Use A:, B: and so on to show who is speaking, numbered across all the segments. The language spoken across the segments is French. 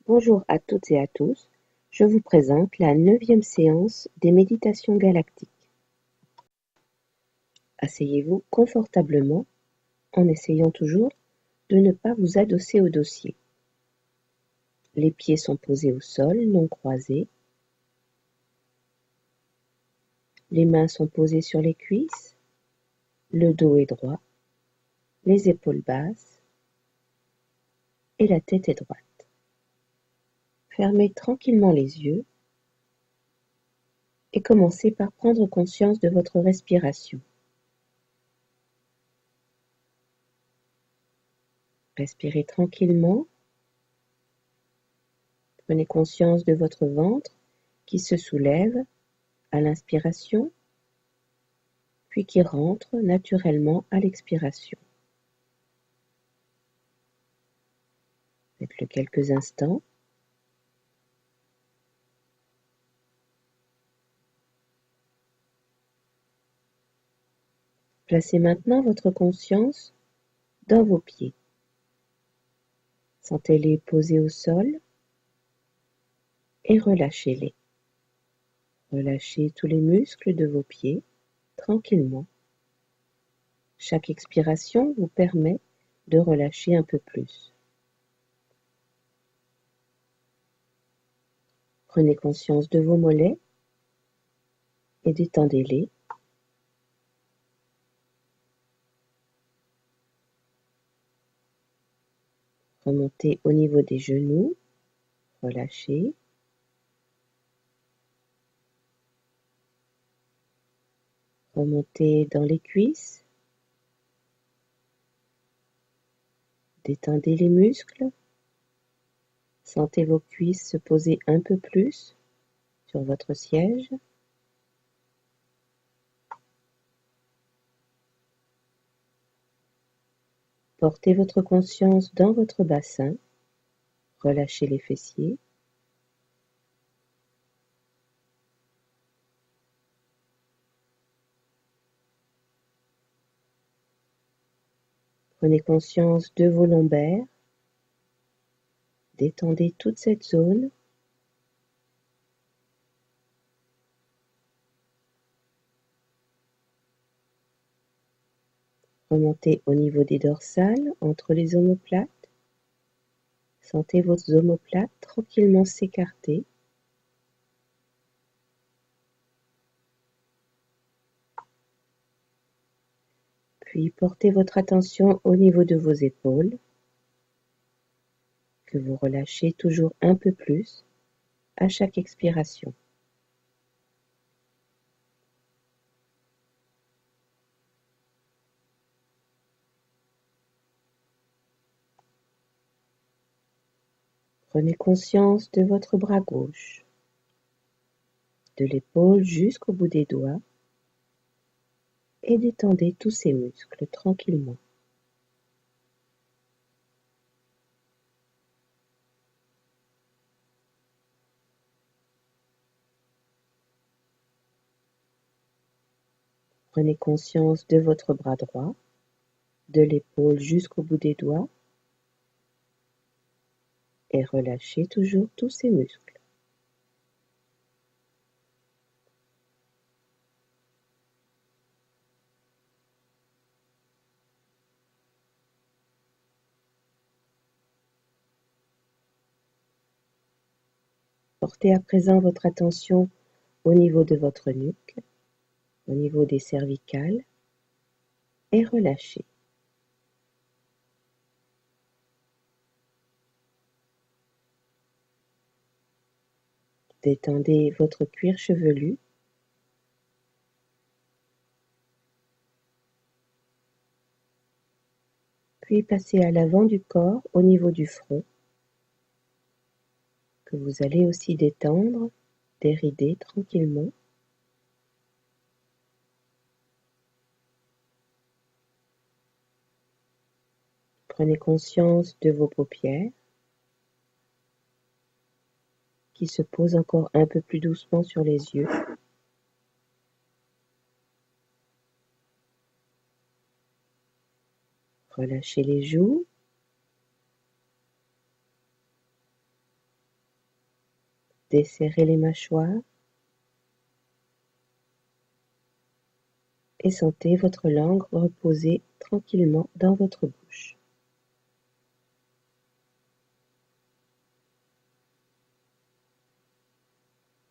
A: Bonjour à toutes et à tous, je vous présente la 9e séance des méditations galactiques. Asseyez-vous confortablement en essayant toujours de ne pas vous adosser au dossier. Les pieds sont posés au sol, non croisés. Les mains sont posées sur les cuisses. Le dos est droit. Les épaules basses. Et la tête est droite. Fermez tranquillement les yeux et commencez par prendre conscience de votre respiration. Respirez tranquillement. Prenez conscience de votre ventre qui se soulève à l'inspiration, puis qui rentre naturellement à l'expiration. Faites-le quelques instants. Placez maintenant votre conscience dans vos pieds. Sentez-les posés au sol et relâchez-les. Relâchez tous les muscles de vos pieds tranquillement. Chaque expiration vous permet de relâcher un peu plus. Prenez conscience de vos mollets et détendez-les. Remontez au niveau des genoux, relâchez. Remontez dans les cuisses. Détendez les muscles. Sentez vos cuisses se poser un peu plus sur votre siège. Portez votre conscience dans votre bassin. Relâchez les fessiers. Prenez conscience de vos lombaires. Détendez toute cette zone. Remontez au niveau des dorsales, entre les omoplates. Sentez vos omoplates tranquillement s'écarter. Puis portez votre attention au niveau de vos épaules, que vous relâchez toujours un peu plus à chaque expiration. Prenez conscience de votre bras gauche, de l'épaule jusqu'au bout des doigts, et détendez tous ces muscles tranquillement. Prenez conscience de votre bras droit, de l'épaule jusqu'au bout des doigts, et relâchez toujours tous ces muscles. Portez à présent votre attention au niveau de votre nuque, au niveau des cervicales, et relâchez. Détendez votre cuir chevelu. Puis passez à l'avant du corps au niveau du front, que vous allez aussi détendre, dérider tranquillement. Prenez conscience de vos paupières qui se posent encore un peu plus doucement sur les yeux. Relâchez les joues. Desserrez les mâchoires et sentez votre langue reposer tranquillement dans votre bouche.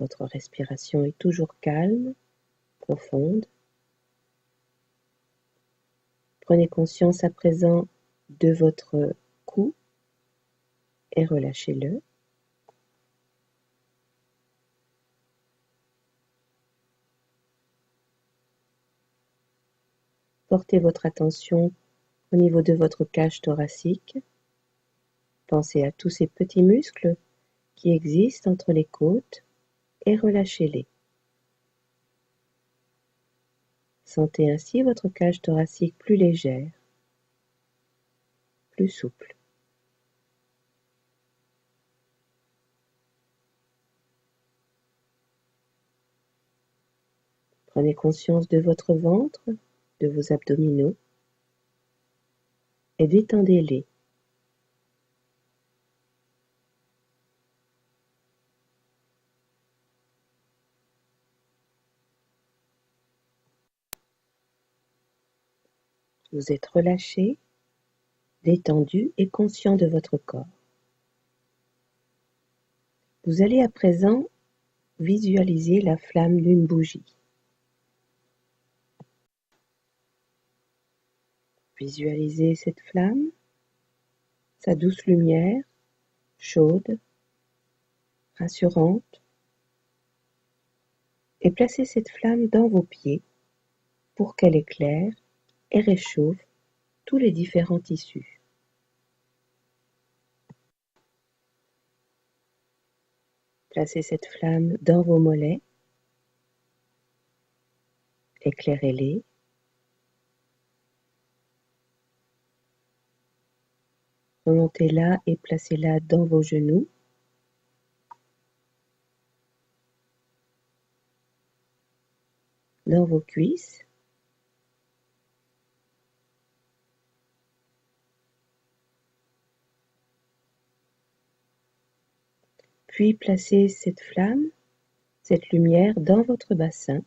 A: Votre respiration est toujours calme, profonde. Prenez conscience à présent de votre cou et relâchez-le. Portez votre attention au niveau de votre cage thoracique. Pensez à tous ces petits muscles qui existent entre les côtes et relâchez-les. Sentez ainsi votre cage thoracique plus légère, plus souple. Prenez conscience de votre ventre, de vos abdominaux et détendez-les. Vous êtes relâché, détendu et conscient de votre corps. Vous allez à présent visualiser la flamme d'une bougie. Visualisez cette flamme, sa douce lumière, chaude, rassurante, et placez cette flamme dans vos pieds pour qu'elle éclaire et réchauffe tous les différents tissus. Placez cette flamme dans vos mollets, éclairez-les. Remontez-la et placez-la dans vos genoux. Dans vos cuisses. Puis placez cette flamme, cette lumière dans votre bassin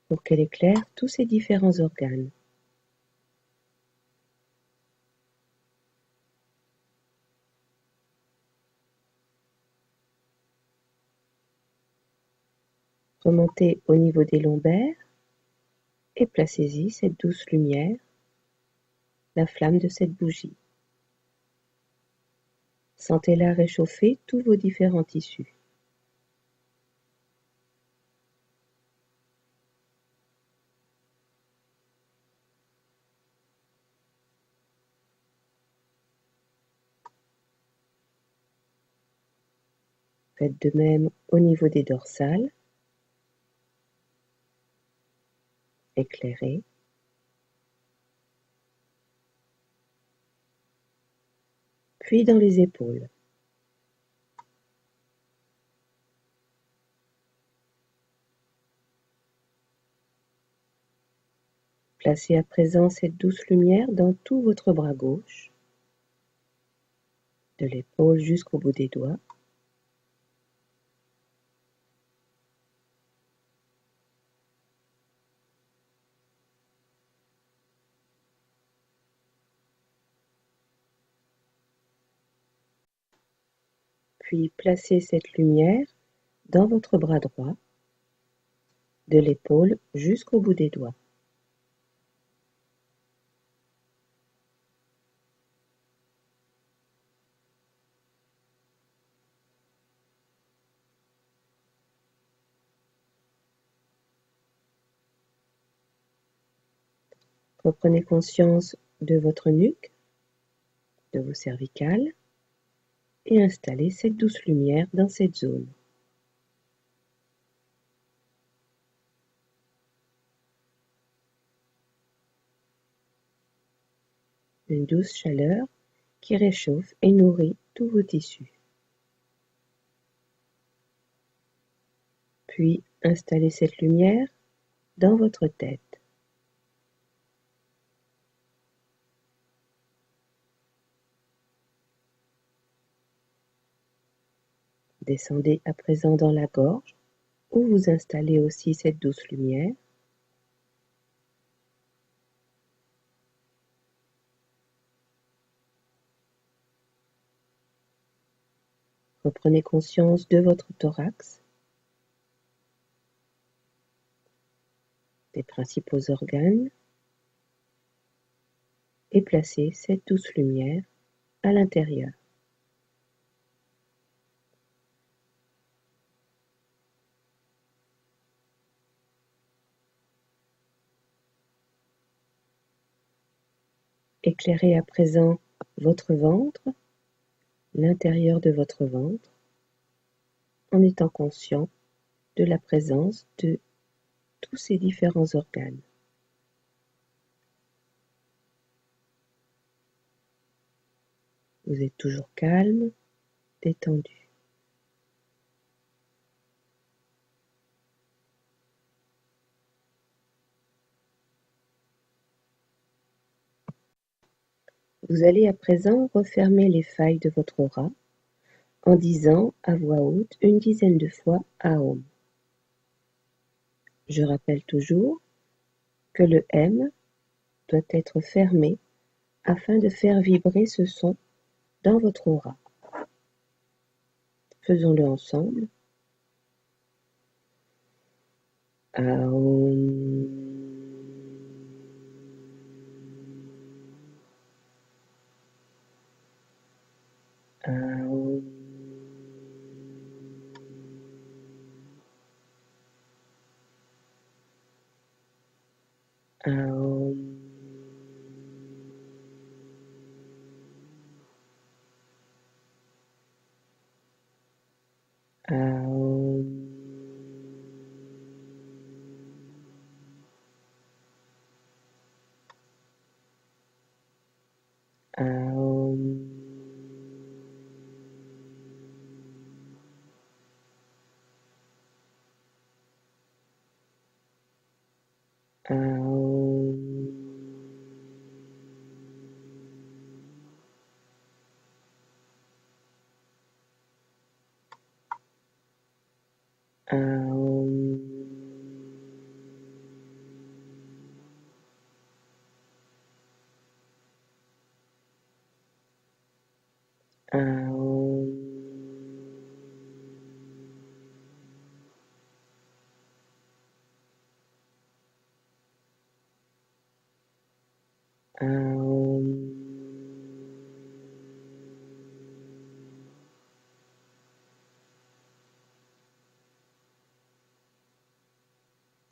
A: pour qu'elle éclaire tous ces différents organes. Remontez au niveau des lombaires et placez-y cette douce lumière, la flamme de cette bougie. Sentez-la réchauffer tous vos différents tissus. Faites de même au niveau des dorsales. Éclairez. Puis dans les épaules. Placez à présent cette douce lumière dans tout votre bras gauche, de l'épaule jusqu'au bout des doigts. Puis placez cette lumière dans votre bras droit, de l'épaule jusqu'au bout des doigts. Reprenez conscience de votre nuque, de vos cervicales, et installez cette douce lumière dans cette zone. Une douce chaleur qui réchauffe et nourrit tous vos tissus. Puis installez cette lumière dans votre tête. Descendez à présent dans la gorge, où vous installez aussi cette douce lumière. Reprenez conscience de votre thorax, des principaux organes, et placez cette douce lumière à l'intérieur. Éclairez à présent votre ventre, l'intérieur de votre ventre, en étant conscient de la présence de tous ces différents organes. Vous êtes toujours calme, détendu. Vous allez à présent refermer les failles de votre aura en disant à voix haute une dizaine de fois Aum. Je rappelle toujours que le M doit être fermé afin de faire vibrer ce son dans votre aura. Faisons-le ensemble. Aum. Aum. Aum. Aum. Aum. Aum. Aum. Aum. Aum.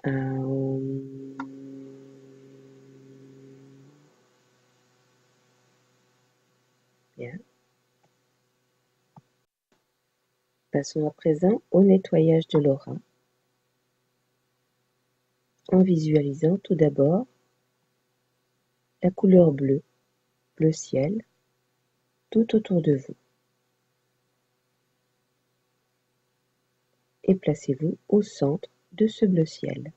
A: Aum. Bien. Passons à présent au nettoyage de l'aura, en visualisant tout d'abord la couleur bleue, bleu ciel, tout autour de vous. Et placez-vous au centre de ce bleu ciel.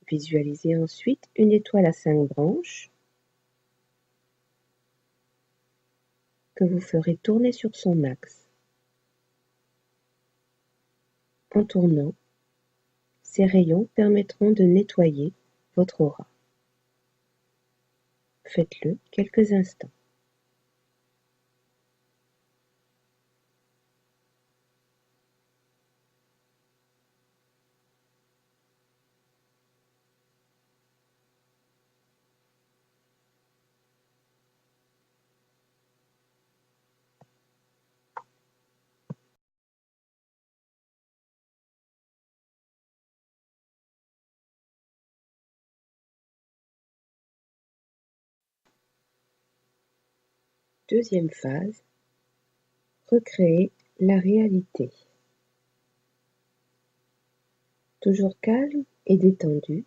A: Visualisez ensuite une étoile à 5 branches que vous ferez tourner sur son axe. En tournant, ces rayons permettront de nettoyer votre aura. Faites-le quelques instants. Deuxième phase, recréer la réalité. Toujours calme et détendu,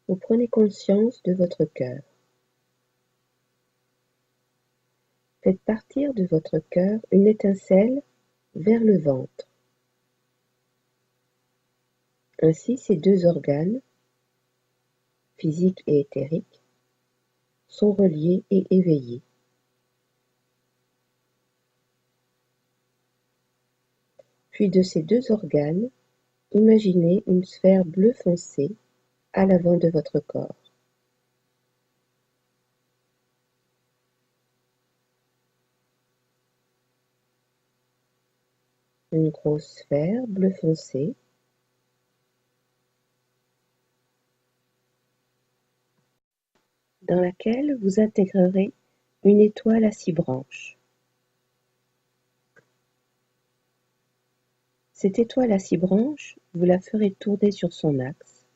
A: vous prenez conscience de votre cœur. Faites partir de votre cœur une étincelle vers le ventre. Ainsi, ces deux organes physiques et éthériques, sont reliés et éveillés. Puis de ces deux organes, imaginez une sphère bleu foncé à l'avant de votre corps. Une grosse sphère bleu foncé dans laquelle vous intégrerez une étoile à 6 branches. Cette étoile à 6 branches, vous la ferez tourner sur son axe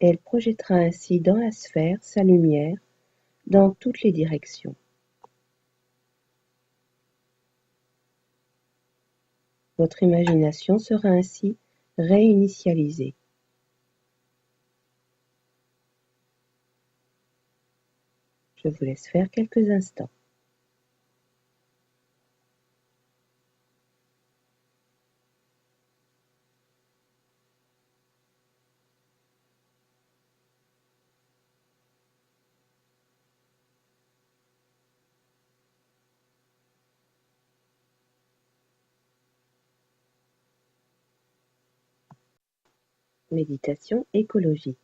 A: et elle projettera ainsi dans la sphère sa lumière dans toutes les directions. Votre imagination sera ainsi réinitialisée. Je vous laisse faire quelques instants. Méditation écologique.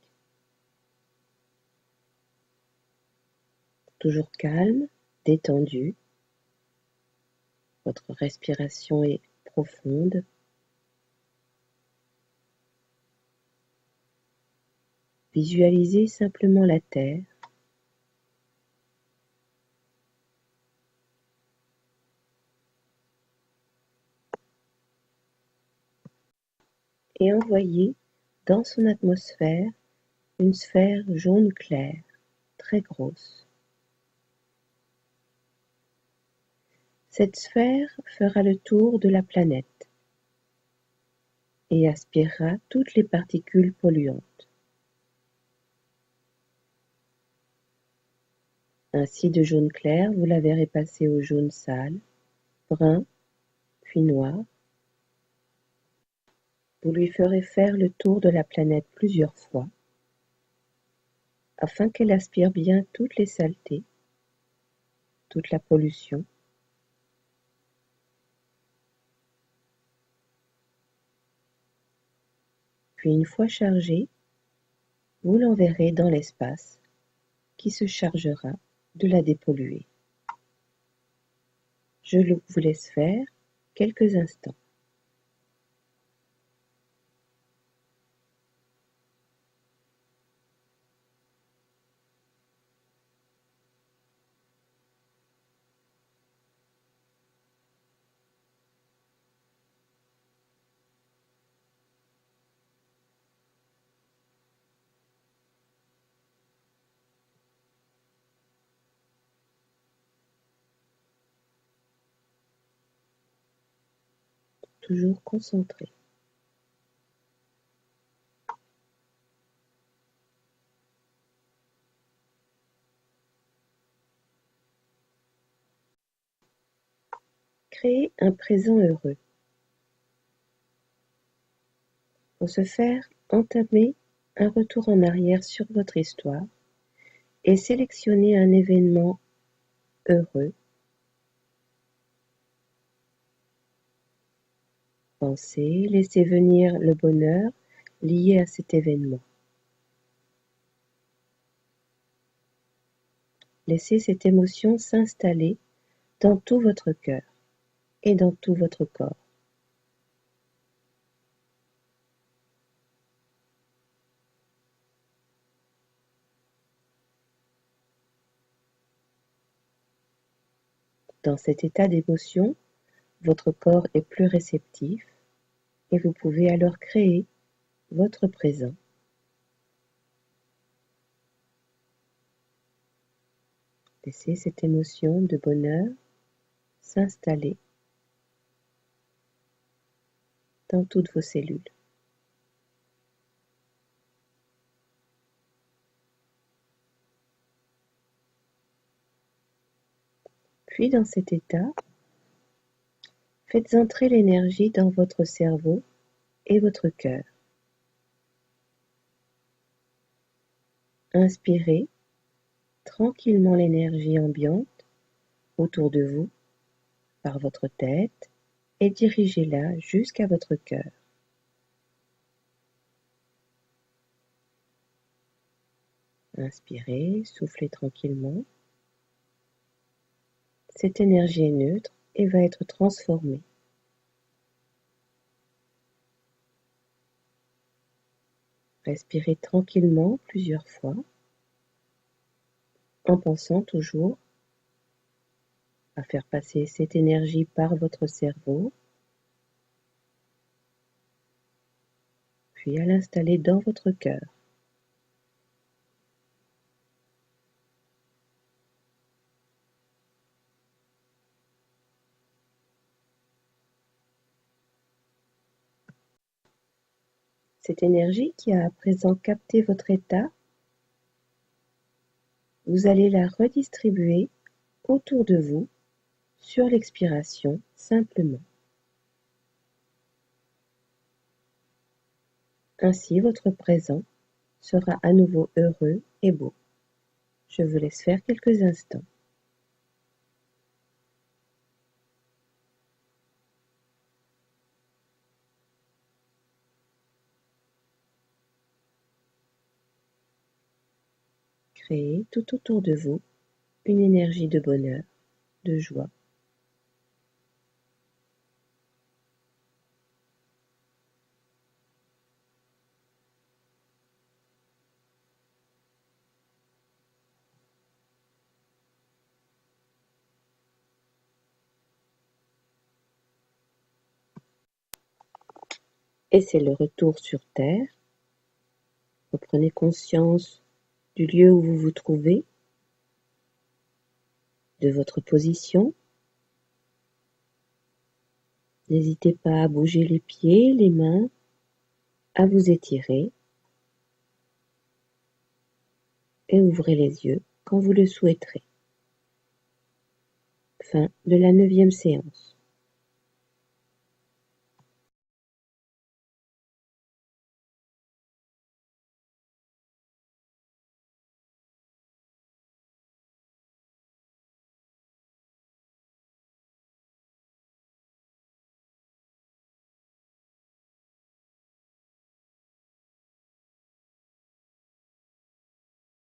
A: Toujours calme, détendu. Votre respiration est profonde. Visualisez simplement la terre. Et envoyez dans son atmosphère une sphère jaune clair, très grosse. Cette sphère fera le tour de la planète et aspirera toutes les particules polluantes. Ainsi de jaune clair, vous la verrez passer au jaune sale, brun, puis noir. Vous lui ferez faire le tour de la planète plusieurs fois, afin qu'elle aspire bien toutes les saletés, toute la pollution. Puis une fois chargée, vous l'enverrez dans l'espace, qui se chargera de la dépolluer. Je vous laisse faire quelques instants. Toujours concentré. Créez un présent heureux. Pour ce faire, entamez un retour en arrière sur votre histoire et sélectionnez un événement heureux. Pensez, laissez venir le bonheur lié à cet événement. Laissez cette émotion s'installer dans tout votre cœur et dans tout votre corps. Dans cet état d'émotion, votre corps est plus réceptif et vous pouvez alors créer votre présent. Laissez cette émotion de bonheur s'installer dans toutes vos cellules. Puis dans cet état, faites entrer l'énergie dans votre cerveau et votre cœur. Inspirez tranquillement l'énergie ambiante autour de vous par votre tête et dirigez-la jusqu'à votre cœur. Inspirez, soufflez tranquillement. Cette énergie est neutre et va être transformée. Respirez tranquillement plusieurs fois, en pensant toujours à faire passer cette énergie par votre cerveau, puis à l'installer dans votre cœur. Cette énergie qui a à présent capté votre état, vous allez la redistribuer autour de vous sur l'expiration simplement. Ainsi votre présent sera à nouveau heureux et beau. Je vous laisse faire quelques instants. Créez tout autour de vous une énergie de bonheur, de joie. Et c'est le retour sur Terre. Reprenez conscience du lieu où vous vous trouvez, de votre position. N'hésitez pas à bouger les pieds, les mains, à vous étirer et ouvrez les yeux quand vous le souhaiterez. Fin de la 9e séance.